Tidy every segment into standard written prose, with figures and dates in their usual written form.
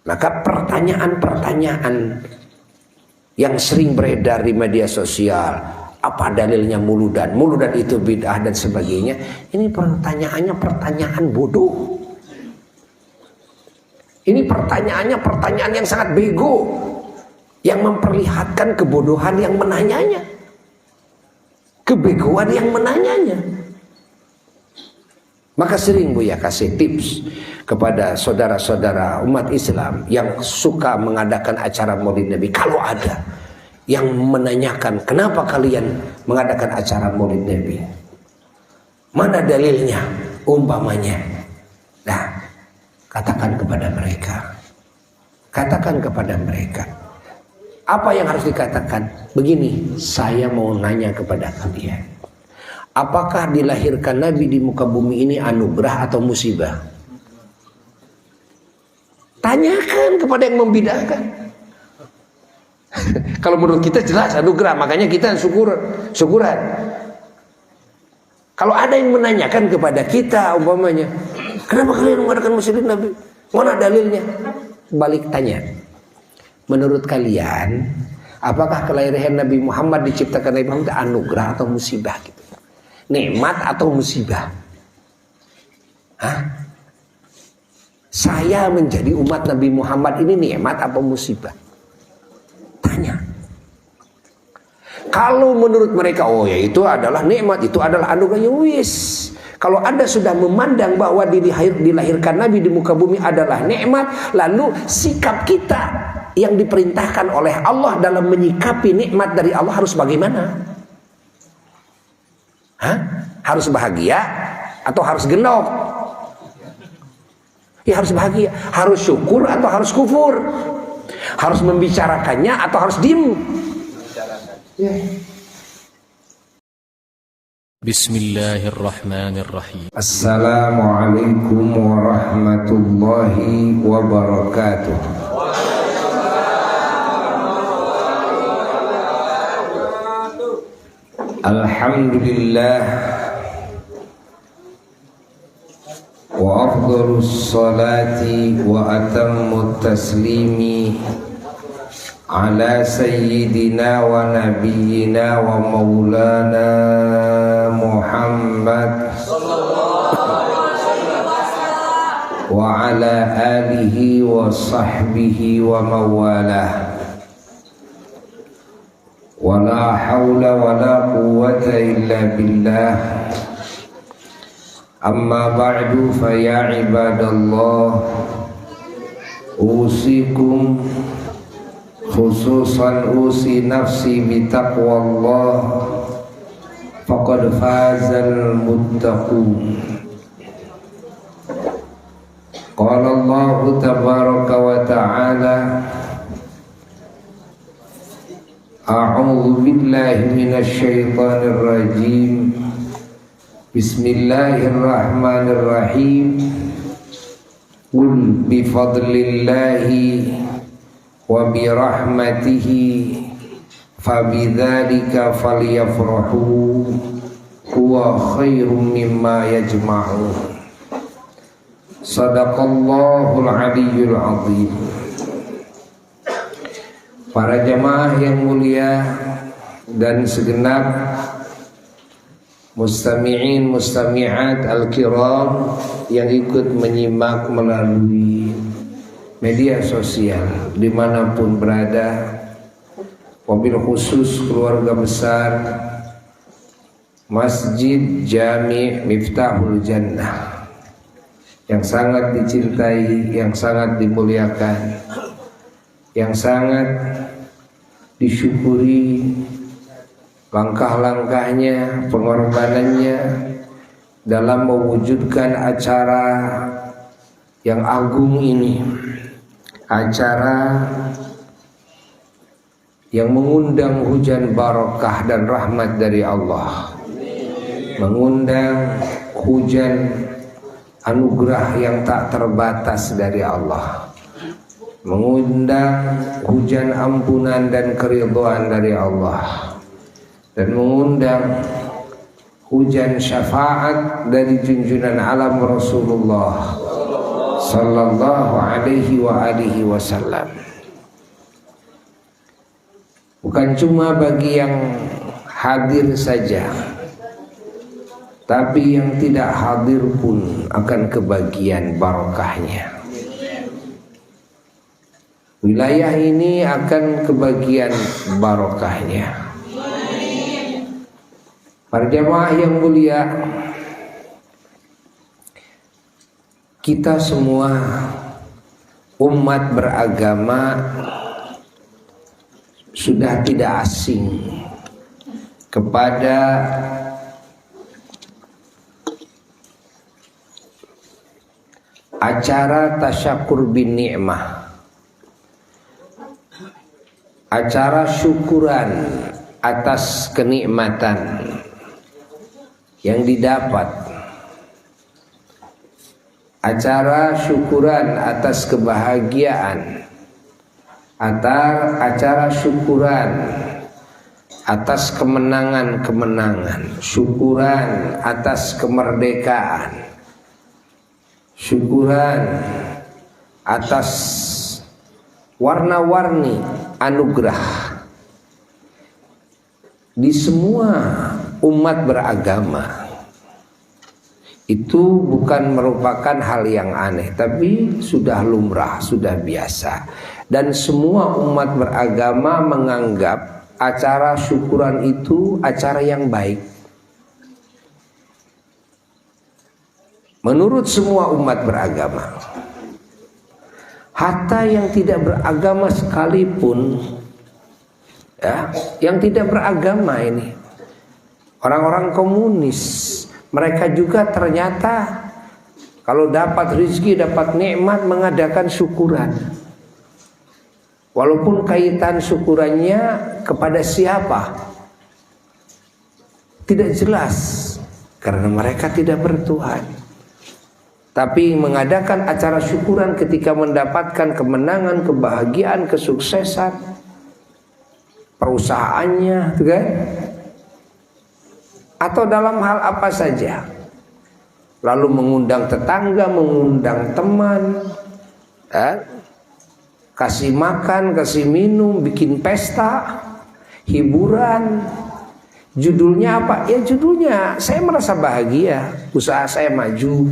Maka pertanyaan-pertanyaan yang sering beredar di media sosial, apa dalilnya muludan? Muludan itu bid'ah dan sebagainya. Ini pertanyaannya pertanyaan bodoh. Ini pertanyaannya pertanyaan yang sangat bego, yang memperlihatkan kebodohan yang menanyanya, kebegoan yang menanyanya. Maka sering Buya kasih tips kepada saudara-saudara umat Islam yang suka mengadakan acara Maulid Nabi. Kalau ada yang menanyakan kenapa kalian mengadakan acara Maulid Nabi, mana dalilnya umpamanya. Nah, katakan kepada mereka, apa yang harus dikatakan? Begini, saya mau nanya kepada kalian, apakah dilahirkan Nabi di muka bumi ini anugerah atau musibah? Tanyakan kepada yang membidahkan. Kalau menurut kita jelas anugerah, makanya kita syukuran. Kalau ada yang menanyakan kepada kita umpamanya, kenapa kalian mengadakan Maulid Nabi? Mana dalilnya? Balik tanya, menurut kalian apakah kelahiran Nabi Muhammad, diciptakan Nabi Muhammad anugerah atau musibah gitu? Nikmat atau musibah? Hah? Saya menjadi umat Nabi Muhammad ini nikmat atau musibah? Tanya. Kalau menurut mereka, oh ya itu adalah nikmat, itu adalah anugerah, ya wis. Kalau Anda sudah memandang bahwa dilahirkan Nabi di muka bumi adalah nikmat, lalu sikap kita yang diperintahkan oleh Allah dalam menyikapi nikmat dari Allah harus bagaimana? Hah? Harus bahagia atau harus genok? Ya harus bahagia. Harus syukur atau harus kufur? Harus membicarakannya atau harus diem? Ya. Bismillahirrahmanirrahim. Assalamualaikum warahmatullahi wabarakatuh. Alhamdulillah wa afdhalus salati wa atammut taslimi ala sayyidina wa nabiyyina wa maulana Muhammad wa ala alihi wa sahbihi wa mawalah. Wala hawla wala quwwata illa billah. Amma ba'du fa ya ibadallah, usikum khususan usi nafsi bitaqwallah, faqad fazal muttaqun. Qala Allah tabaraka wa ta'ala, a'udzu billahi minasy syaithanir rajim. Bismillahirrahmanirrahim. Qul bi fadlillahi wa bi rahmatihi fabidzalika falyafrahu huwa khairum mimma yajma'un. Shadaqallahul aliyyul azim. Para jamaah yang mulia dan segenap mustami'in mustami'at al-kiram yang ikut menyimak melalui media sosial dimanapun berada, wabil khusus keluarga besar Masjid Jami' Miftahul Jannah yang sangat dicintai, yang sangat dimuliakan, yang sangat disyukuri langkah-langkahnya, pengorbanannya dalam mewujudkan acara yang agung ini, acara yang mengundang hujan barakah dan rahmat dari Allah, mengundang hujan anugerah yang tak terbatas dari Allah, mengundang hujan ampunan dan keridhaan dari Allah, dan mengundang hujan syafaat dari junjungan alam Rasulullah sallallahu alaihi wa alihi wasallam. Bukan cuma bagi yang hadir saja, tapi yang tidak hadir pun akan kebagian barokahnya. Wilayah ini akan kebagian barokahnya. Para jamaah yang mulia, kita semua umat beragama sudah tidak asing kepada acara tasyakur bin ni'mah, acara syukuran atas kenikmatan yang didapat, acara syukuran atas kebahagiaan, acara syukuran atas kemenangan-kemenangan, syukuran atas kemerdekaan, syukuran atas warna-warni anugerah di semua umat beragama. Itu bukan merupakan hal yang aneh, tapi sudah lumrah, sudah biasa. Dan semua umat beragama menganggap acara syukuran itu acara yang baik. Menurut semua umat beragama, hatta yang tidak beragama sekalipun, ya, yang tidak beragama ini, orang-orang komunis, mereka juga ternyata kalau dapat rezeki, dapat nikmat, mengadakan syukuran. Walaupun kaitan syukurannya kepada siapa tidak jelas, karena mereka tidak bertuhan. Tapi mengadakan acara syukuran ketika mendapatkan kemenangan, kebahagiaan, kesuksesan perusahaannya, kan? Atau dalam hal apa saja, lalu mengundang tetangga, mengundang teman, kasih makan, kasih minum, bikin pesta, hiburan. Judulnya apa? Ya judulnya saya merasa bahagia, usaha saya maju,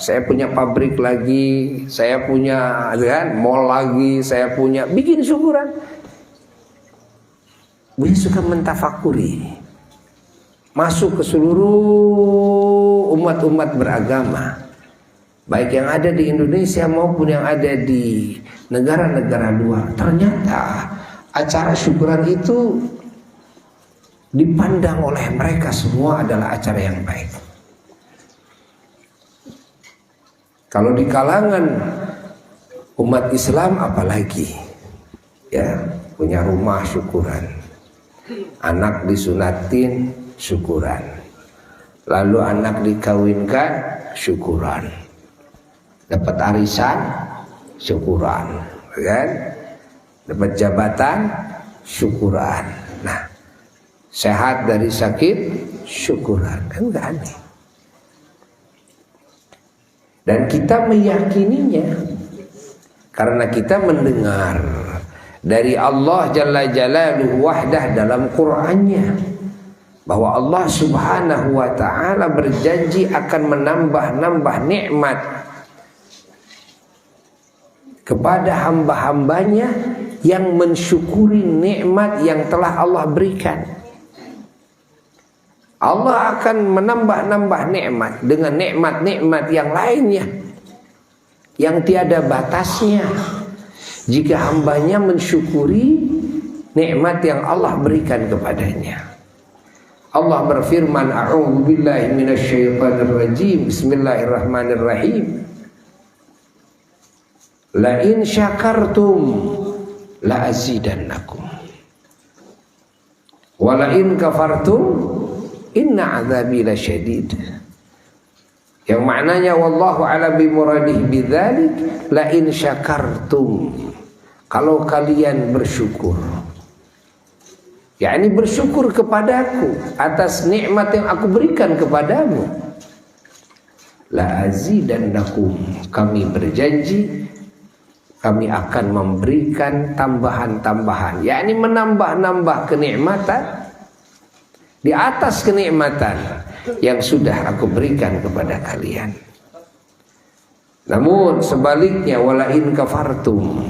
saya punya pabrik lagi, saya punya kan, mall lagi, saya punya, bikin syukuran. Beliau suka mentafakuri, masuk ke seluruh umat-umat beragama, baik yang ada di Indonesia maupun yang ada di negara-negara luar. Ternyata acara syukuran itu dipandang oleh mereka semua adalah acara yang baik. Kalau di kalangan umat Islam apalagi, ya, punya rumah syukuran, anak disunatin syukuran, lalu anak dikawinkan syukuran, dapat arisan syukuran, kan? Dapat jabatan syukuran. Nah, sehat dari sakit syukuran, kan nggak aneh. Dan kita meyakininya karena kita mendengar dari Allah Jalla Jalaluhu Wahdah dalam Qur'annya bahwa Allah Subhanahu wa ta'ala berjanji akan menambah-nambah nikmat kepada hamba-hambanya yang mensyukuri nikmat yang telah Allah berikan. Allah akan menambah-nambah nikmat dengan nikmat-nikmat yang lainnya yang tiada batasnya jika hambanya mensyukuri nikmat yang Allah berikan kepadanya. Allah berfirman, a'udzu billahi minasyaitonir rajim, bismillahirrahmanirrahim, la in syakartum la azidannakum wa la in kafartum inna azabi lasyadid. Yang maknanya wallahu a'lam bimuradihi bidzalik, la in syakartum, kalau kalian bersyukur, yakni bersyukur kepadaku atas nikmat yang aku berikan kepadamu, la azidannakum, kami berjanji kami akan memberikan tambahan-tambahan, yakni menambah-nambah kenikmatan di atas kenikmatan yang sudah aku berikan kepada kalian. Namun sebaliknya, wala in kafartum,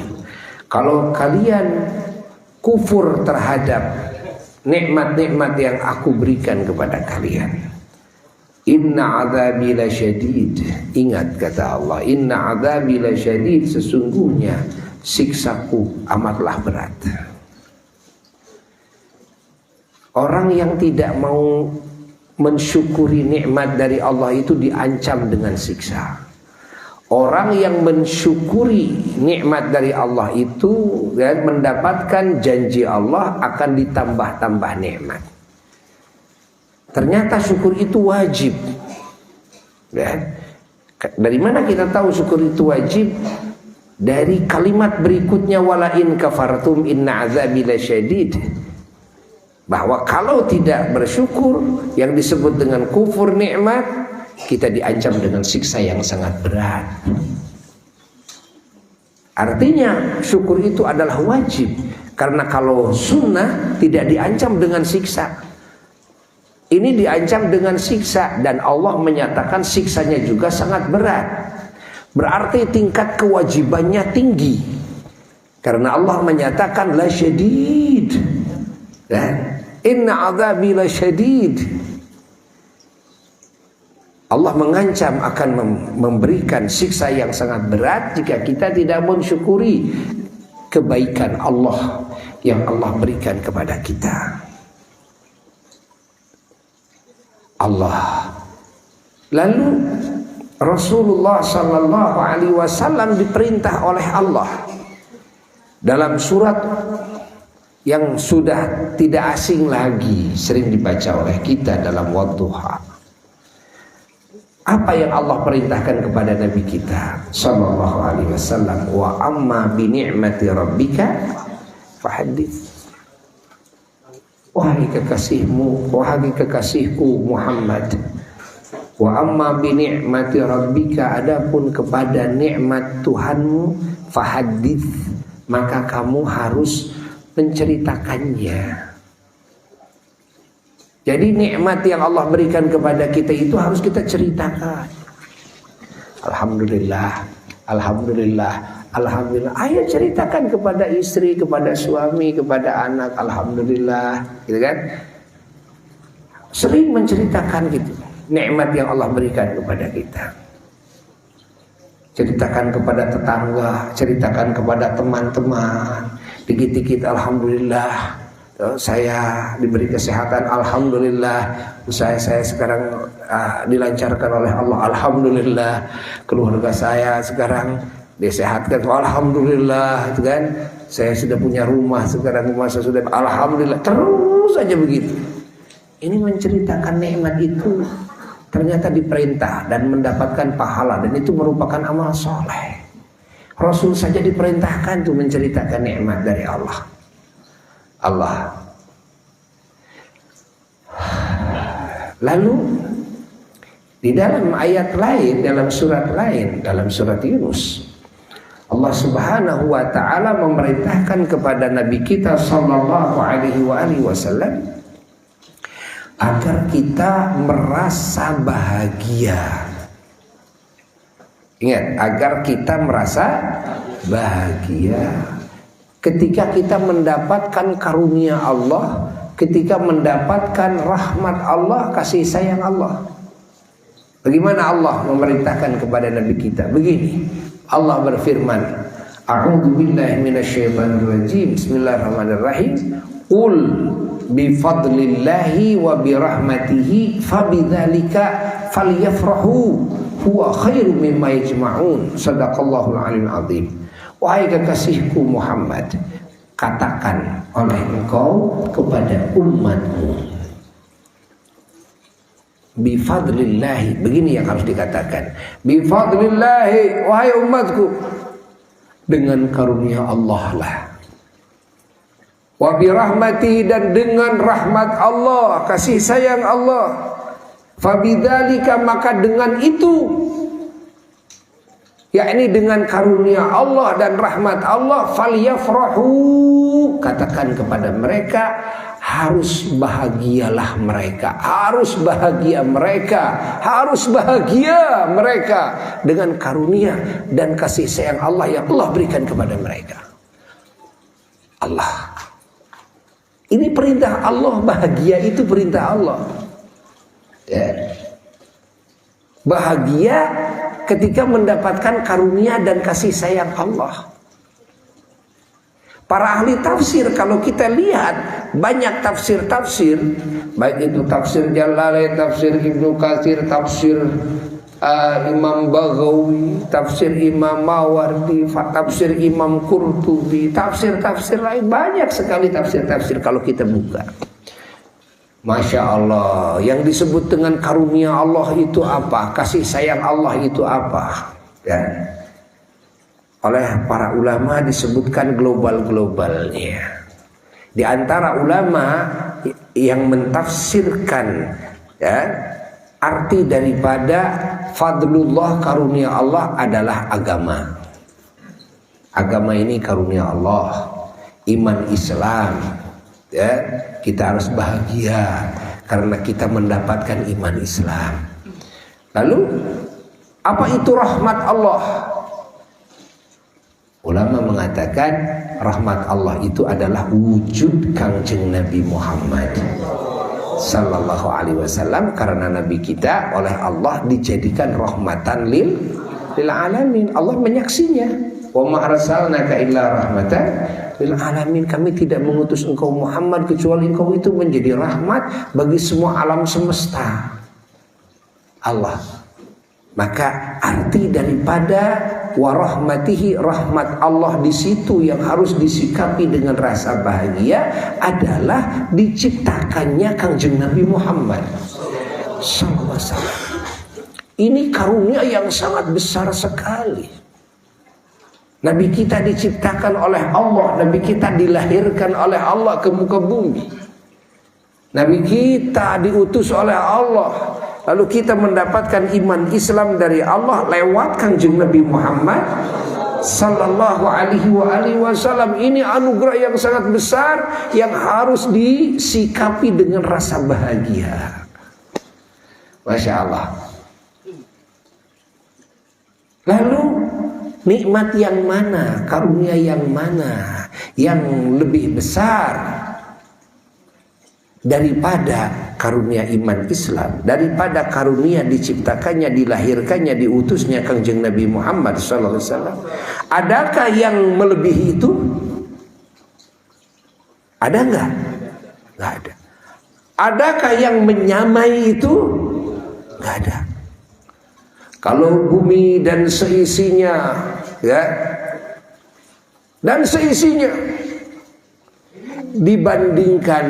kalau kalian kufur terhadap nikmat-nikmat yang aku berikan kepada kalian, inna adzabi lasyadid. Ingat kata Allah, inna adzabi lasyadid, sesungguhnya siksaku amatlah berat. Orang yang tidak mau mensyukuri nikmat dari Allah itu diancam dengan siksa. Orang yang mensyukuri nikmat dari Allah itu dan mendapatkan janji Allah akan ditambah-tambah nikmat. Ternyata syukur itu wajib. Ya. Dari mana kita tahu syukur itu wajib? Dari kalimat berikutnya, wala in kafartum inna azabi lasyadid. Bahwa kalau tidak bersyukur, yang disebut dengan kufur nikmat, kita diancam dengan siksa yang sangat berat. Artinya syukur itu adalah wajib, karena kalau sunnah tidak diancam dengan siksa. Ini diancam dengan siksa, dan Allah menyatakan siksanya juga sangat berat. Berarti tingkat kewajibannya tinggi, karena Allah menyatakan la syadid, inna adzabi la syadid. Allah mengancam akan memberikan siksa yang sangat berat jika kita tidak mensyukuri kebaikan Allah yang Allah berikan kepada kita. Allah. Lalu Rasulullah sallallahu alaihi wasallam diperintah oleh Allah dalam surat yang sudah tidak asing lagi, sering dibaca oleh kita dalam wadduha. Apa yang Allah perintahkan kepada Nabi kita sallallahu alaihi wasallam? Wa amma bi ni'mati rabbika fahaddits. Wahai kekasihmu, wahai kekasihku Muhammad, wa amma bi ni'mati rabbika, adapun kepada nikmat Tuhanmu, fahaddits, maka kamu harus menceritakannya. Jadi nikmat yang Allah berikan kepada kita itu harus kita ceritakan. Alhamdulillah, alhamdulillah, alhamdulillah. Ayo ceritakan kepada istri, kepada suami, kepada anak. Alhamdulillah, gitu kan? Sering menceritakan gitu nikmat yang Allah berikan kepada kita. Ceritakan kepada tetangga, ceritakan kepada teman-teman. Dikit-dikit alhamdulillah, saya diberi kesehatan, alhamdulillah. Usaha saya sekarang dilancarkan oleh Allah, alhamdulillah. Keluarga saya sekarang disehatkan, alhamdulillah, itu kan. Saya sudah punya rumah sekarang, rumah saya sudah, alhamdulillah. Terus saja begitu. Ini menceritakan nikmat itu ternyata diperintah dan mendapatkan pahala, dan itu merupakan amal soleh. Rasul saja diperintahkan untuk menceritakan nikmat dari Allah. Lalu di dalam ayat lain, dalam surat lain, dalam surat Yunus, Allah Subhanahu wa taala memerintahkan kepada Nabi kita sallallahu alaihi wasallam agar kita merasa bahagia. Ingat, agar kita merasa bahagia ketika kita mendapatkan karunia Allah, ketika mendapatkan rahmat Allah, kasih sayang Allah. Bagaimana Allah memerintahkan kepada Nabi kita? Begini, Allah berfirman, A'udzu billahi minasyaitonir rajim. Bismillahirrahmanirrahim. Qul bi fadlillahi wa bi rahmatihi fabidzalika falyafrahu huwa khairum mimma yajma'un. Shadaqallahul aliyyil azim. Wahai kekasihku Muhammad, katakan oleh engkau kepada umatmu, bifadlillahi, begini yang harus dikatakan, bifadlillahi, wahai umatku, dengan karunia Allah lah, wa birahmati, dan dengan rahmat Allah, kasih sayang Allah, Fabidzalika, maka dengan itu, yakni dengan karunia Allah dan rahmat Allah, falyafrahu, katakan kepada mereka, harus bahagialah mereka, harus bahagia mereka, harus bahagia mereka dengan karunia dan kasih sayang Allah yang Allah berikan kepada mereka. Allah, ini perintah Allah, bahagia itu perintah Allah. Ya. Bahagia ketika mendapatkan karunia dan kasih sayang Allah. Para ahli tafsir, kalau kita lihat banyak tafsir-tafsir, baik itu tafsir Jalalain, tafsir Ibnu Katsir, tafsir Imam Baghawi, tafsir Imam Mawardi, tafsir Imam Qurtubi, tafsir-tafsir lain, banyak sekali tafsir-tafsir kalau kita buka. Masya Allah, yang disebut dengan karunia Allah itu apa? Kasih sayang Allah itu apa? Ya. Oleh para ulama disebutkan global-globalnya. Di antara ulama yang mentafsirkan, ya, arti daripada fadlullah, karunia Allah adalah agama. Agama ini karunia Allah, iman Islam. Ya, kita harus bahagia karena kita mendapatkan iman Islam. Lalu apa itu rahmat Allah? Ulama mengatakan rahmat Allah itu adalah wujud Kangjeng Nabi Muhammad sallallahu alaihi wasallam, karena Nabi kita oleh Allah dijadikan rahmatan lil alamin. Allah menyaksinya. Wa ma arsalnaka illa rahmatan lil alamin. Kami tidak mengutus engkau Muhammad kecuali engkau itu menjadi rahmat bagi semua alam semesta. Allah. Maka arti daripada warahmatihi, rahmat Allah di situ yang harus disikapi dengan rasa bahagia adalah diciptakannya Kangjeng Nabi Muhammad sallallahu alaihi wasallam. Ini karunia yang sangat besar sekali. Nabi kita diciptakan oleh Allah, Nabi kita dilahirkan oleh Allah ke muka bumi. Nabi kita diutus oleh Allah. Lalu kita mendapatkan iman Islam dari Allah lewat Kangjeng Nabi Muhammad sallallahu alaihi wasallam. Ini anugerah yang sangat besar yang harus disikapi dengan rasa bahagia. Masya Allah. Lalu nikmat yang mana, karunia yang mana yang lebih besar daripada karunia iman Islam, daripada karunia diciptakannya, dilahirkannya, diutusnya Kangjeng Nabi Muhammad sallallahu alaihi wasallam? Adakah yang melebihi itu? Ada enggak? Enggak ada. Adakah yang menyamai itu? Enggak ada. Kalau bumi dan seisinya, ya, dan seisinya dibandingkan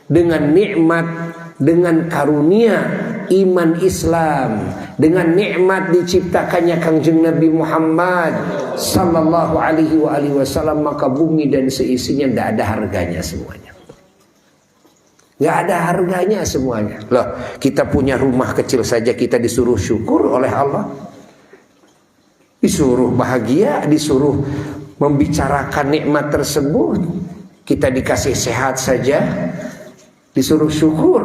dengan nikmat, dengan karunia iman Islam, dengan nikmat diciptakannya Kangjeng Nabi Muhammad sallallahu alaihi wasallam, maka bumi dan seisinya tidak ada harganya semuanya. Nggak ada harganya semuanya. Loh, kita punya rumah kecil saja kita disuruh syukur oleh Allah, disuruh bahagia, disuruh membicarakan nikmat tersebut. Kita dikasih sehat saja disuruh syukur,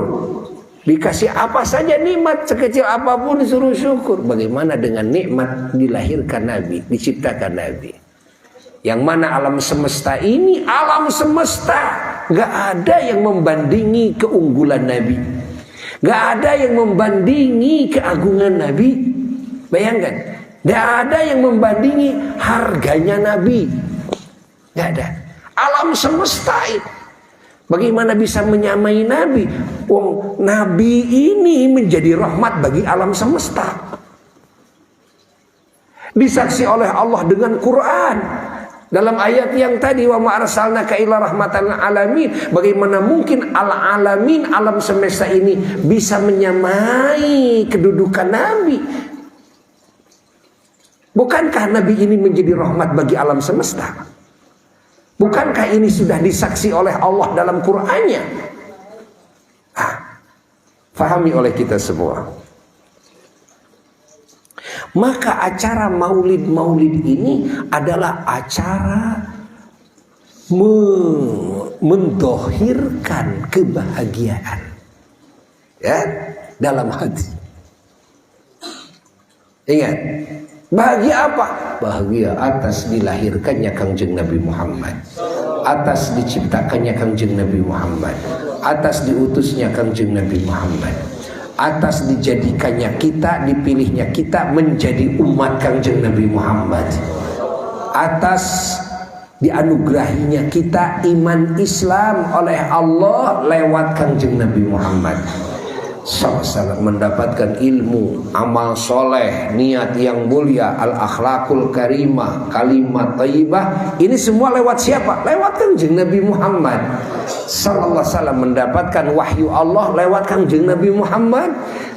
dikasih apa saja nikmat sekecil apapun disuruh syukur. Bagaimana dengan nikmat dilahirkan Nabi, diciptakan Nabi, yang mana alam semesta ini, alam semesta gak ada yang membandingi keunggulan Nabi, gak ada yang membandingi keagungan Nabi. Bayangkan, gak ada yang membandingi harganya Nabi, gak ada. Alam semesta itu bagaimana bisa menyamai Nabi? Wong Nabi ini menjadi rahmat bagi alam semesta. Disaksi oleh Allah dengan Quran. Dalam ayat yang tadi, wa ma arsalnaka illa rahmatan lil alamin. Bagaimana mungkin al-alamin, alam semesta ini bisa menyamai kedudukan Nabi? Bukankah Nabi ini menjadi rahmat bagi alam semesta? Bukankah ini sudah disaksi oleh Allah dalam Qur'annya? fahami oleh kita semua. Maka acara maulid-maulid ini adalah acara mendohirkan kebahagiaan, ya, dalam hati. Ingat, bahagia apa? Bahagia atas dilahirkannya Kangjeng Nabi Muhammad, atas diciptakannya Kangjeng Nabi Muhammad, atas diutusnya Kangjeng Nabi Muhammad, atas dijadikannya kita, dipilihnya kita menjadi umat Kangjeng Nabi Muhammad, atas dianugerahinya kita iman Islam oleh Allah lewat Kangjeng Nabi Muhammad SAW, mendapatkan ilmu, amal soleh, niat yang mulia, al-akhlakul karimah, kalimat thayyibah. Ini semua lewat siapa? Lewat Kangjeng Nabi Muhammad sallallahu alaihi wasallam. Mendapatkan wahyu Allah lewat Kangjeng Nabi Muhammad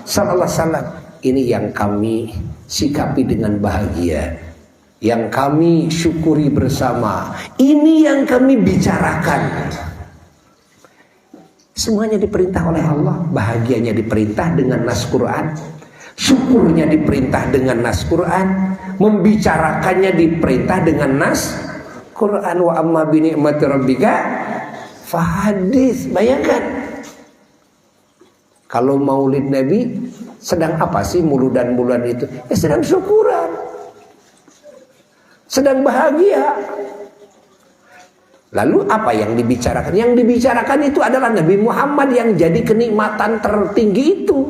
sallallahu alaihi wasallam. Ini yang kami sikapi dengan bahagia, yang kami syukuri bersama. Ini yang kami bicarakan. Semuanya diperintah oleh Allah. Bahagianya diperintah dengan nas Quran, syukurnya diperintah dengan nas Quran, membicarakannya diperintah dengan nas Quran. Wa amma bi ni'mati rabbika fahadits. Bayangkan, kalau maulid Nabi sedang apa sih muludan bulan itu? Ya sedang syukuran, sedang bahagia. Lalu apa yang dibicarakan? Yang dibicarakan itu adalah Nabi Muhammad yang jadi kenikmatan tertinggi itu.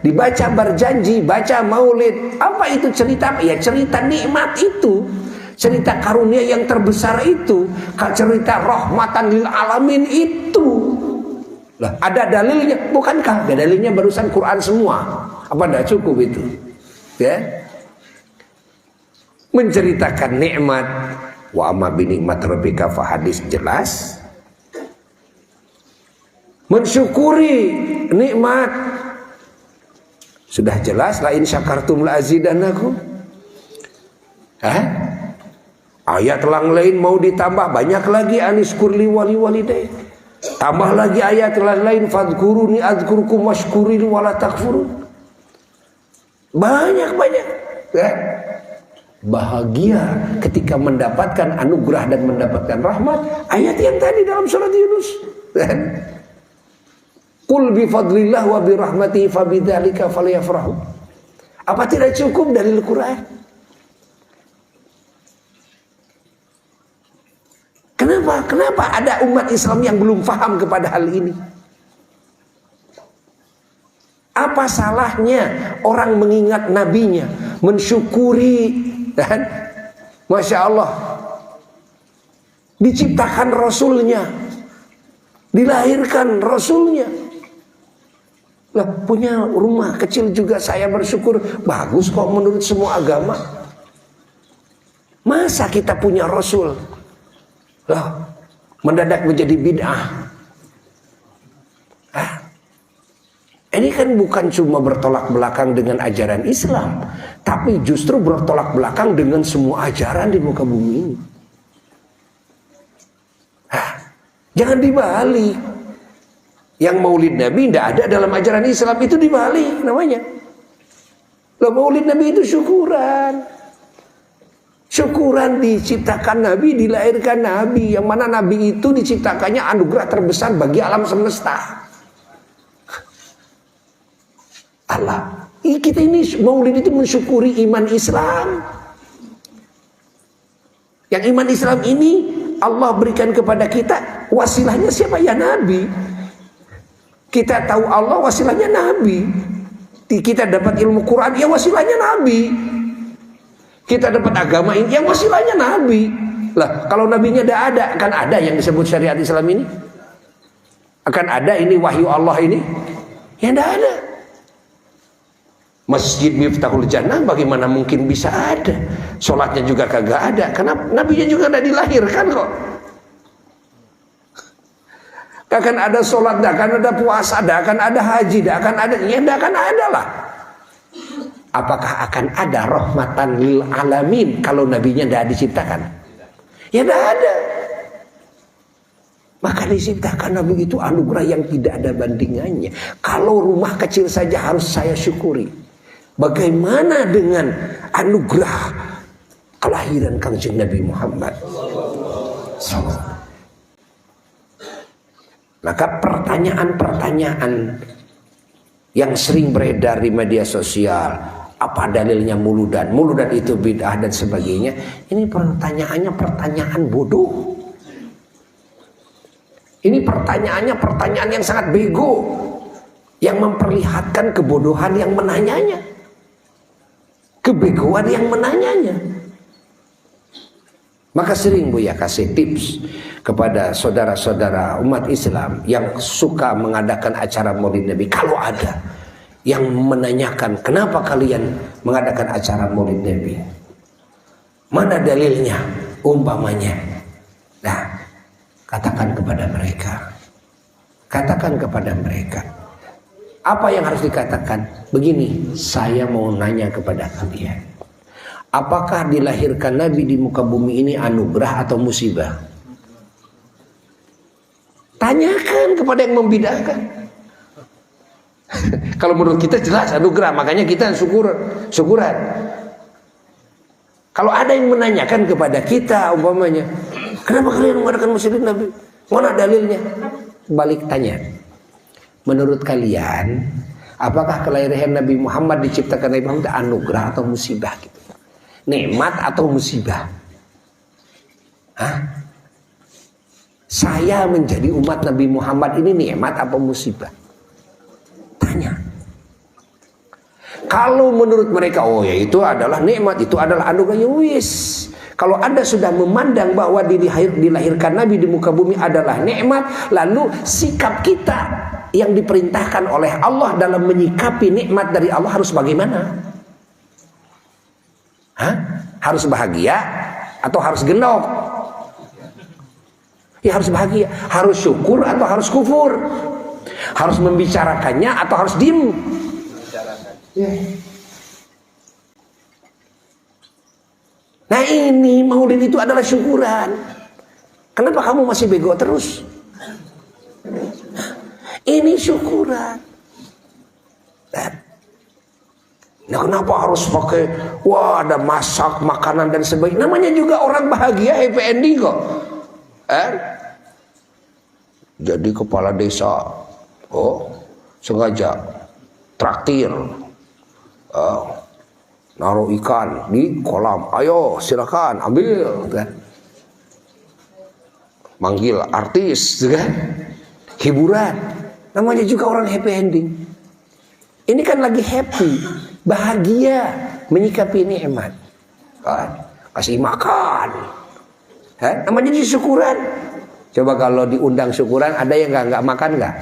Dibaca berjanji, baca maulid. Apa itu cerita? Ya cerita nikmat itu, cerita karunia yang terbesar itu, cerita rahmatan lil alamin itu. Lah, ada dalilnya, bukankah? Ada dalilnya barusan Quran semua. Apa tidak cukup itu? Ya, menceritakan nikmat. Wa amma bi ni'mat rabbika fahadits, jelas. Mensyukuri nikmat sudah jelas. La in syakartum la azidannakum. Ayat lain mau ditambah banyak lagi, aniskurli wali walidain. Tambah lagi ayat lain, fadhkuruni adzkurkum washkurili wala takfurun. Banyak ya. Bahagia ketika mendapatkan anugerah dan mendapatkan rahmat. Ayat yang tadi dalam surat Yunus, qul bi fadlillah wa bi rahmatihi fabidzalika falyafrahu. Apa tidak cukup dari Al-Quran? Kenapa ada umat Islam yang belum paham kepada hal ini? Apa salahnya orang mengingat nabinya, mensyukuri, dan Masya Allah, diciptakan Rasulnya, dilahirkan Rasulnya. Lah, punya rumah kecil juga saya bersyukur, bagus kok menurut semua agama. Masa kita punya Rasul lah mendadak menjadi bid'ah? Ini kan bukan cuma bertolak belakang dengan ajaran Islam, tapi justru bertolak belakang dengan semua ajaran di muka bumi ini. Jangan dibalik. Yang maulid Nabi tidak ada dalam ajaran Islam, itu dibalik namanya. Loh, maulid Nabi itu syukuran. Syukuran diciptakan Nabi, dilahirkan Nabi. Yang mana Nabi itu diciptakannya anugerah terbesar bagi alam semesta. Allah, kita ini maulid itu mensyukuri iman Islam. Yang iman Islam ini Allah berikan kepada kita, wasilahnya siapa? Ya Nabi. Kita tahu Allah, wasilahnya Nabi. Kita dapat ilmu Quran, ya wasilahnya Nabi. Kita dapat agama ini, ya wasilahnya Nabi. Lah, kalau nabinya tidak ada, akan ada yang disebut syariat Islam ini? Akan ada ini wahyu Allah ini? Ya tidak ada. Masjid Miftahul Jannah bagaimana mungkin bisa ada? Sholatnya juga kagak ada, karena nabinya juga tidak dilahirkan kok. Gak akan ada sholat, gak akan ada puasa, gak akan ada haji, gak akan ada, ya gak akan ada lah. Apakah akan ada rahmatan lil alamin kalau nabinya tidak diciptakan? Ya tidak ada. Maka diciptakan Nabi itu anugerah yang tidak ada bandingannya. Kalau rumah kecil saja harus saya syukuri. Bagaimana dengan anugerah kelahiran Kanjeng Nabi Muhammad? Maka pertanyaan-pertanyaan yang sering beredar di media sosial, apa dalilnya muludan? Muludan itu bid'ah dan sebagainya. Ini pertanyaannya pertanyaan bodoh. Ini pertanyaannya pertanyaan yang sangat bego, yang memperlihatkan kebodohan yang menanyanya, kebegoan yang menanyanya. Maka sering Buya kasih tips kepada saudara-saudara umat Islam yang suka mengadakan acara Maulid Nabi, kalau ada yang menanyakan kenapa kalian mengadakan acara Maulid Nabi, mana dalilnya, umpamanya. Nah, katakan kepada mereka, apa yang harus dikatakan? Begini, saya mau nanya kepada kalian, apakah dilahirkan Nabi di muka bumi ini anugerah atau musibah? Tanyakan kepada yang membidahkan. Kalau menurut kita jelas anugerah, makanya kita syukuran. Kalau ada yang menanyakan kepada kita umpamanya, kenapa kalian mengadakan Maulid Nabi? Mana dalilnya? Balik tanya. Menurut kalian, apakah kelahiran Nabi Muhammad, diciptakan Nabi Muhammad anugerah atau musibah gitu? Nikmat atau musibah? Hah? Saya menjadi umat Nabi Muhammad ini nikmat atau musibah? Tanya. Kalau menurut mereka, oh ya itu adalah nikmat, itu adalah anugerah, ya wis. Kalau Anda sudah memandang bahwa dilahirkan Nabi di muka bumi adalah nikmat, lalu sikap kita yang diperintahkan oleh Allah dalam menyikapi nikmat dari Allah harus bagaimana? Hah? Harus bahagia atau harus gendok? Ya harus bahagia. Harus syukur atau harus kufur? Harus membicarakannya atau harus diem? Ya. Nah ini Maulid itu adalah syukuran. Kenapa kamu masih bego terus? Ini syukuran. Nah kenapa harus pakai, wah ada masak, makanan dan sebagainya. Namanya juga orang bahagia, happy ending kok. Jadi kepala desa, sengaja traktir, naruh ikan di kolam, ayo silakan ambil, kan? Manggil artis, kan? Hiburan, namanya juga orang happy ending. Ini kan lagi happy, bahagia, menyikapi nikmat, kan? Kasih makan, namanya jadi syukuran. Coba kalau diundang syukuran, ada yang nggak makan nggak?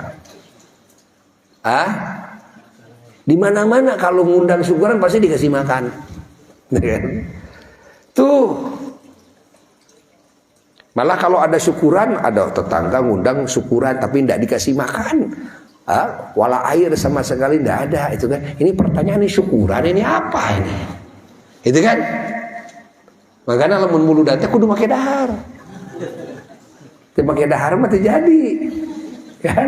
Di mana-mana kalau ngundang syukuran pasti dikasih makan. Tuh. Malah kalau ada syukuran, ada tetangga ngundang syukuran tapi tidak dikasih makan. Wala air sama sekali tidak ada, itu kan. Ini pertanyaan, ini syukuran, ini apa ini? Itu kan? Makanya lamun muludan teh kudu make dahar. Teu make dahar mah teu jadi. Kan?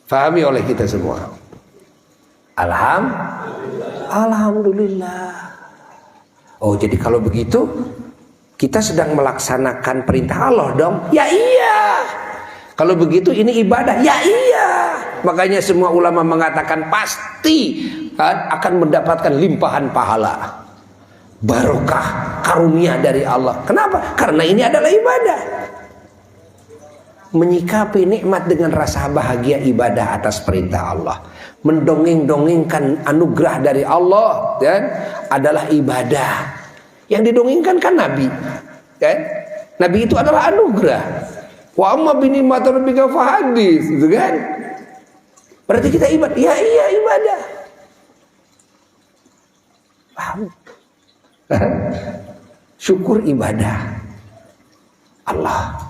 Fahami oleh kita semua. Alhamdulillah. Oh, jadi kalau begitu kita sedang melaksanakan perintah Allah dong? Ya iya. Kalau begitu ini ibadah? Ya iya. Makanya semua ulama mengatakan pasti akan mendapatkan limpahan pahala, barokah, karunia dari Allah. Kenapa? Karena ini adalah ibadah. Menyikapi nikmat dengan rasa bahagia, ibadah atas perintah Allah. Mendongeng-dongengkan anugerah dari Allah, kan? Adalah ibadah. Yang didongengkan kan Nabi, kan? Nabi itu adalah anugerah. Wa amma bi ni'mati rabbika fahadits, gitu kan? Berarti kita ibadah. Ya iya ibadah. Paham? Syukur ibadah Allah.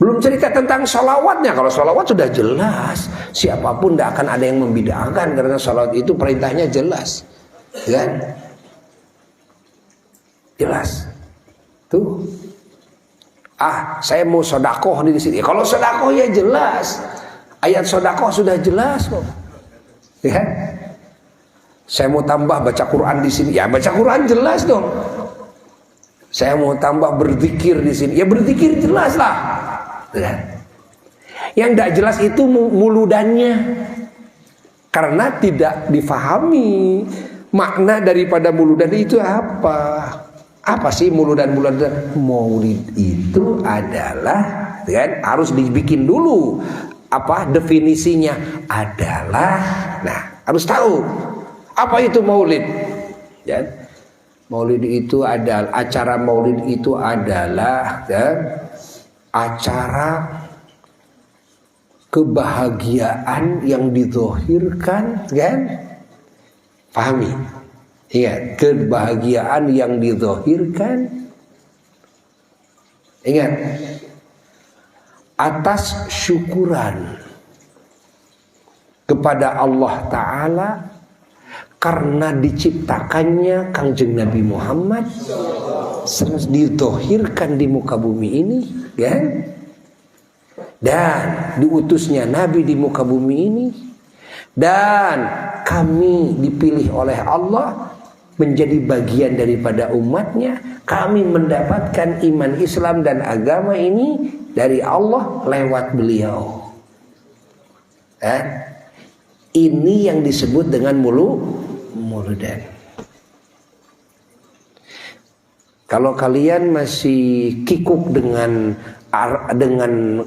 Belum cerita tentang sholawatnya. Kalau sholawat sudah jelas, siapapun tidak akan ada yang membidangkan, karena sholawat itu perintahnya jelas, kan? Jelas. Tuh. Saya mau sodakoh di sini. Kalau sodakoh ya jelas, ayat sodakoh sudah jelas kok. Ya, saya mau tambah baca Quran di sini. Ya baca Quran jelas dong. Saya mau tambah berzikir di sini. Ya berzikir jelas lah. Ya. Yang tidak jelas itu muludannya, karena tidak difahami makna daripada muludan itu apa. Apa sih muludan-muludan? Maulid itu adalah, kan, harus dibikin dulu. Apa definisinya? Adalah, nah harus tahu apa itu maulid. Ya, maulid itu adalah, acara maulid itu adalah, ya, acara kebahagiaan yang dizahirkan, kan? Pahami? Ingat, kebahagiaan yang dizahirkan, ingat, atas syukuran kepada Allah Ta'ala karena diciptakannya Kangjeng Nabi Muhammad, dizahirkan di muka bumi ini, kan? Dan diutusnya Nabi di muka bumi ini, dan kami dipilih oleh Allah menjadi bagian daripada umatnya. Kami mendapatkan iman Islam dan agama ini dari Allah lewat beliau. Ini yang disebut dengan muludan. Kalau kalian masih kikuk dengan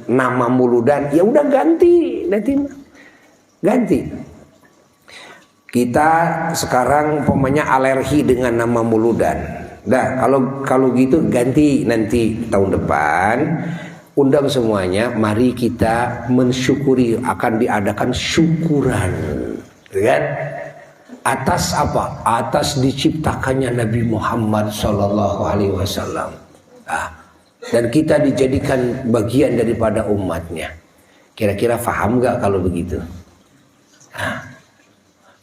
nama muludan, ya udah ganti, nanti ganti. Kita sekarang umpamanya alergi dengan nama muludan. Nah, kalau gitu ganti, nanti tahun depan undang semuanya, mari kita mensyukuri, akan diadakan syukuran, kan? Atas apa? Atas diciptakannya Nabi Muhammad SAW. Dan kita dijadikan bagian daripada umatnya. Kira-kira paham gak kalau begitu?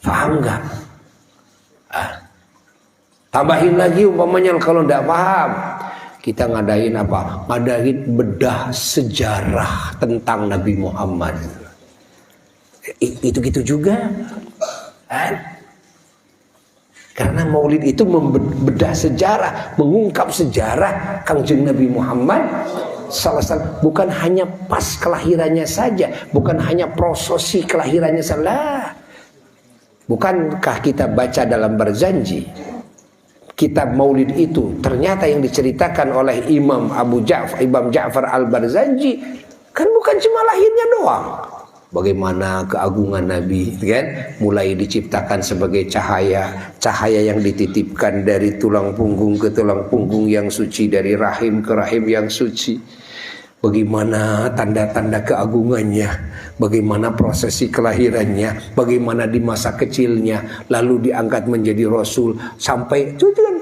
Paham gak? Tambahin lagi umpamanya kalau tidak paham, kita ngadain apa? Ngadain bedah sejarah tentang Nabi Muhammad. Itu-gitu juga. Karena maulid itu membedah sejarah, mengungkap sejarah Kangjeng Nabi Muhammad SAW. Bukan hanya pas kelahirannya saja, bukan hanya prosesi kelahirannya saja. Bukankah kita baca dalam Barzanji, kitab maulid itu ternyata yang diceritakan oleh Imam Ja'far al-Barzanji kan bukan cuma lahirnya doang, bagaimana keagungan Nabi, kan? Mulai diciptakan sebagai cahaya yang dititipkan dari tulang punggung ke tulang punggung yang suci, dari rahim ke rahim yang suci. Bagaimana tanda-tanda keagungannya, bagaimana prosesi kelahirannya, bagaimana di masa kecilnya, lalu diangkat menjadi Rasul, sampai itu kan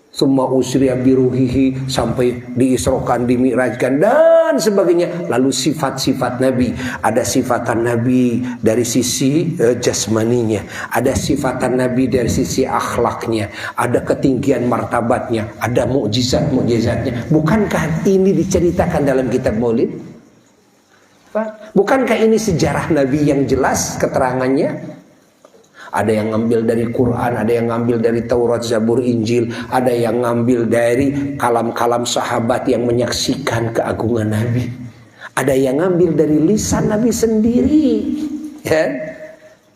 summa usriya biruhihi, sampai diisrokan, dimi'rajkan dan sebagainya. Lalu sifat-sifat Nabi, ada sifatan Nabi dari sisi jasmaninya, ada sifatan Nabi dari sisi akhlaknya, ada ketinggian martabatnya, ada mukjizat-mukjizatnya. Bukankah ini diceritakan dalam kitab Maulid? Bukankah ini sejarah Nabi yang jelas keterangannya? Ada yang ngambil dari Quran, ada yang ngambil dari Taurat, Zabur, Injil, ada yang ngambil dari kalam-kalam sahabat yang menyaksikan keagungan Nabi, ada yang ngambil dari lisan Nabi sendiri, ya.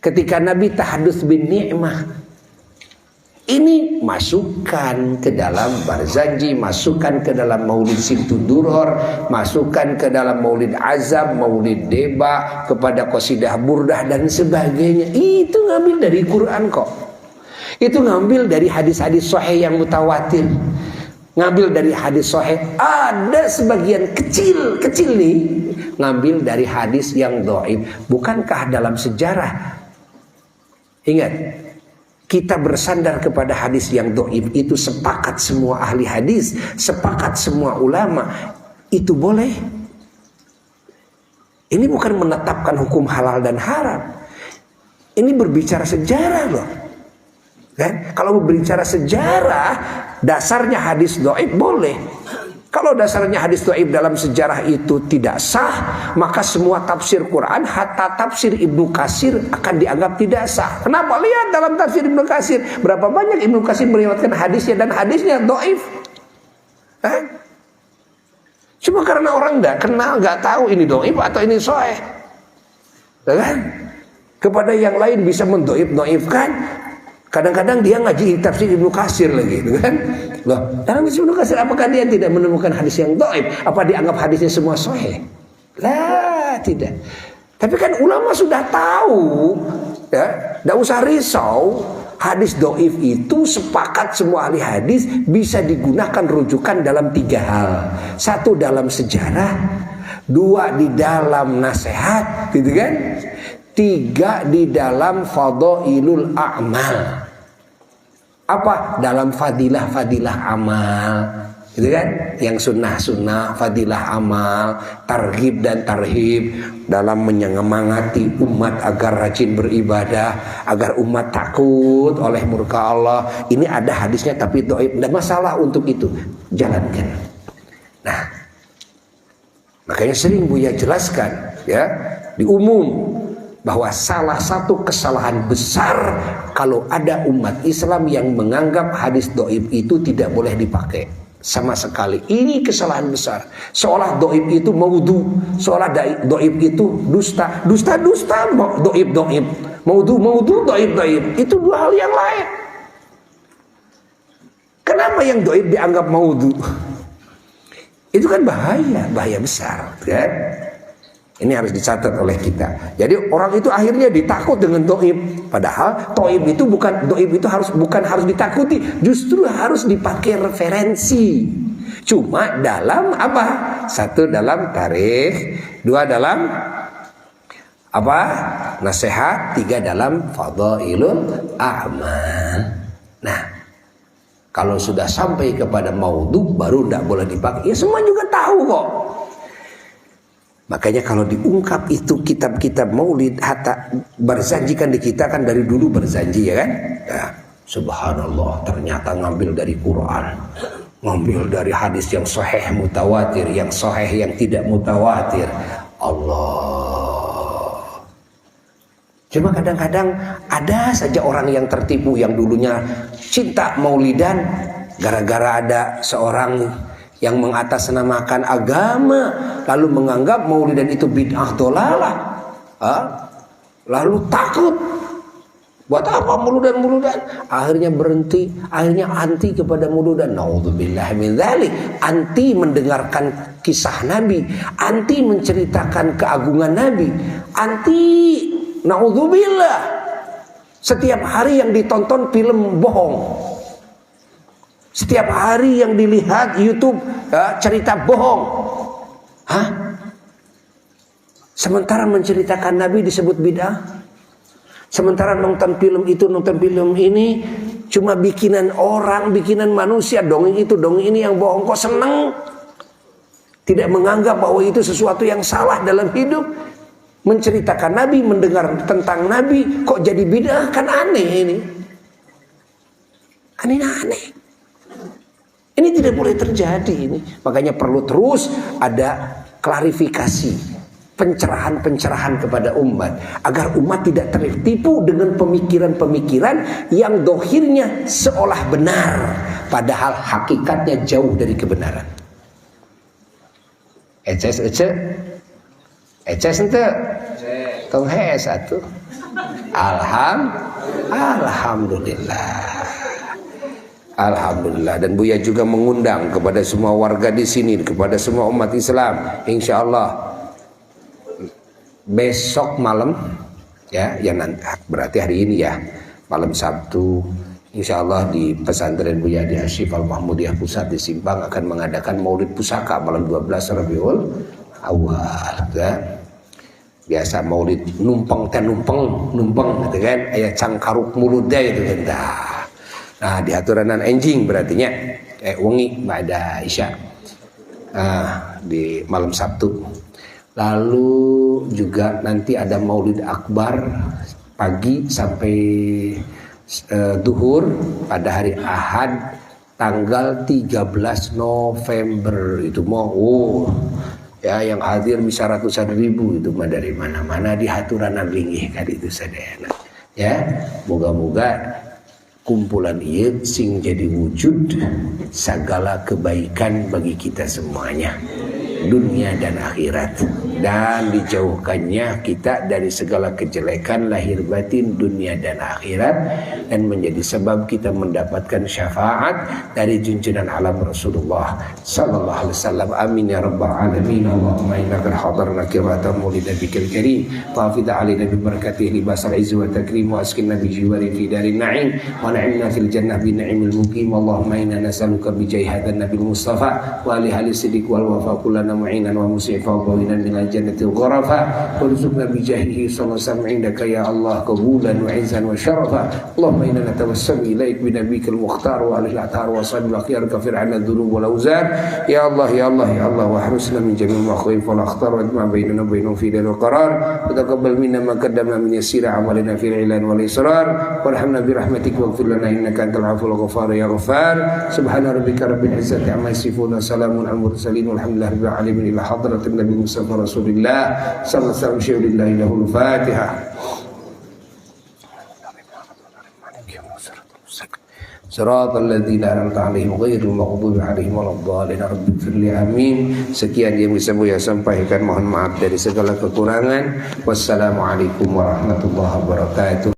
Ketika Nabi tahadduts bin ni'mah, ini masukkan ke dalam Barzanji, masukkan ke dalam Maulid Situduror, masukkan ke dalam Maulid Azab, Maulid Deba, kepada Qasidah Burdah dan sebagainya. Itu ngambil dari Quran kok. Itu ngambil dari hadis-hadis sahih yang mutawatir. Ngambil dari hadis sahih, ada sebagian kecil nih ngambil dari hadis yang dhaif. Bukankah dalam sejarah, ingat, kita bersandar kepada hadis yang dhaif itu sepakat semua ahli hadis, sepakat semua ulama, itu boleh. Ini bukan menetapkan hukum halal dan haram. Ini berbicara sejarah loh. Kan? Kalau berbicara sejarah, dasarnya hadis dhaif boleh. Kalau dasarnya hadis dhaif dalam sejarah itu tidak sah, maka semua tafsir Quran, hatta tafsir Ibnu Katsir akan dianggap tidak sah. Kenapa? Lihat dalam tafsir Ibnu Katsir, berapa banyak Ibnu Katsir meriwayatkan hadisnya dan hadisnya dhaif. Cuma karena orang nggak kenal, nggak tahu ini dhaif atau ini sahih. Kan? Kepada yang lain bisa mendhaif-dhaifkan. Kadang-kadang dia ngaji tafsir Ibnu Katsir lagi, kan? Loh, dalam tafsir Ibnu Katsir apakah dia tidak menemukan hadis yang dhaif? Apa dianggap hadisnya semua sahih? Lah, tidak. Tapi kan ulama sudah tahu, ya, tidak usah risau. Hadis dhaif itu sepakat semua ahli hadis bisa digunakan rujukan dalam 3 hal. 1 dalam sejarah, 2 di dalam nasihat, gitu kan? 3 di dalam fadhailul a'mal. Apa? Dalam fadilah-fadilah amal, gitu kan? Yang sunnah-sunnah, fadilah amal, targhib dan tarhib dalam menyemangati umat agar rajin beribadah, agar umat takut oleh murka Allah. Ini ada hadisnya tapi dhaif, tidak masalah untuk itu, jalankan. Nah, makanya sering Buya jelaskan, ya, di umum, bahwa salah satu kesalahan besar kalau ada umat Islam yang menganggap hadis dhaif itu tidak boleh dipakai sama sekali. Ini kesalahan besar. Seolah dhaif itu maudhu, seolah dhaif itu dusta, dusta, dhaif, maudhu, dhaif. Itu 2 hal yang lain. Kenapa yang dhaif dianggap maudhu? Itu kan bahaya besar, kan? Ini harus dicatat oleh kita. Jadi orang itu akhirnya ditakut dengan dhaif. Padahal dhaif itu bukan harus ditakuti, justru harus dipakai referensi. Cuma dalam apa? 1 dalam tarikh, 2 dalam apa? Nasihat, 3 dalam fadhailul a'mal. Nah, kalau sudah sampai kepada maudhu baru tidak boleh dipakai. Ya semua juga tahu kok. Makanya kalau diungkap itu kitab-kitab maulid, hatta Barzanji kan di kita kan dari dulu Barzanji, ya kan? Ya, subhanallah, ternyata ngambil dari Quran, ngambil dari hadis yang sahih mutawatir, yang sahih yang tidak mutawatir. Allah. Cuma kadang-kadang ada saja orang yang tertipu, yang dulunya cinta maulidan, gara-gara ada seorang yang mengatasnamakan agama lalu menganggap maulidan itu bid'ah dhalalah, lalu takut, buat apa muludan, akhirnya berhenti, akhirnya anti kepada muludan. Naudzubillah min dzalik, anti mendengarkan kisah Nabi, anti menceritakan keagungan Nabi, anti, naudzubillah, setiap hari yang ditonton film bohong, setiap hari yang dilihat YouTube, ya, cerita bohong. Sementara menceritakan Nabi disebut bid'ah. Sementara nonton film itu, nonton film ini cuma bikinan orang, bikinan manusia, dongeng itu, dongeng ini yang bohong. Kok seneng? Tidak menganggap bahwa itu sesuatu yang salah dalam hidup. Menceritakan Nabi, mendengar tentang Nabi, kok jadi bid'ah? Kan aneh ini. Kan ini aneh. Ini tidak boleh terjadi ini. Makanya perlu terus ada klarifikasi, pencerahan-pencerahan kepada umat, agar umat tidak tertipu dengan pemikiran-pemikiran yang dohirnya seolah benar, padahal hakikatnya jauh dari kebenaran. Eces ente tong hes atuh. Alhamdulillah. Alhamdulillah. Dan Buya juga mengundang kepada semua warga di sini, kepada semua umat Islam, insya Allah besok malam, ya nanti berarti hari ini ya, malam Sabtu, insya Allah di pesantren Buya di Asyif Al-Mahmudiyah Pusat di Simpang akan mengadakan maulid pusaka malam 12 Rabiul Awal, ya. Biasa maulid numpang gitu kan, ayat cangkaruk mulutnya itu kan. Nah, di aturanan enjing berartinya wengi pada Isya, di malam Sabtu. Lalu juga nanti ada maulid akbar pagi sampai duhur pada hari Ahad tanggal 13 November itu mau ya yang hadir bisa ratusan ribu itu mah dari mana-mana di haturanan linggih kan itu sadayana ya. Moga-moga kumpulan ieu sing jadi wujud segala kebaikan bagi kita semuanya dunia dan akhirat, dan dijauhkannya kita dari segala kejelekan lahir batin dunia dan akhirat, dan menjadi sebab kita mendapatkan syafaat dari junjungan alam Rasulullah sallallahu alaihi wasallam. Amin ya rabbal alamin. Allahumma innaka hadarna kiratan maulid nabiyil karim tafid alaina bi barakatihi libasal izz wa takrim wa askinna bi jiwari fi darin na'im wa na'imna fil jannah bi na'imil muqim. Allahumma inna nas'aluka bi jahi hadan nabil mustafa wa li ahli siddiq wal wafa kullana mu'inan wa musifa wa bawinan minal jannati gharafa warzuqna bi jahihi sallallahu alaihi wasallam indaka ya Allah qabulan wa izzan wa syarafa. Allahumma inna natawassalu ilaik bi nabiyikal mukhtar wa alihi al-athar wa sahbihi al-akhyar kafir 'anna dzunub wal awzar ya Allah ya Allah ya Allah wa harusna min jami'il makhawif wal akhtar wa ijma' bainana bainahum fi daril qarar wa taqabbal minna ma qaddamna min yasira amalina fil ilan wal israr warhamna bi rahmatika waghfir lana innaka antal afuwwul ghafar ya ghaffar. Subhana rabbika rabbil izzati amma yasifun wa salamun al mursalin walhamdulillahi rabbil alamin. ila hadratin nabi Mustafa Rasulillah sallallahu alaihi wasallam. Syuhurillahi lahul Fatihah. Siratal ladzina an'amta 'alaihim ghairil maghdubi 'alaihim waladdallin. Rabbighfirli amin. Sekian yang bisa Buya sampaikan, mohon maaf dari segala kekurangan. Wassalamualaikum warahmatullahi wabarakatuh.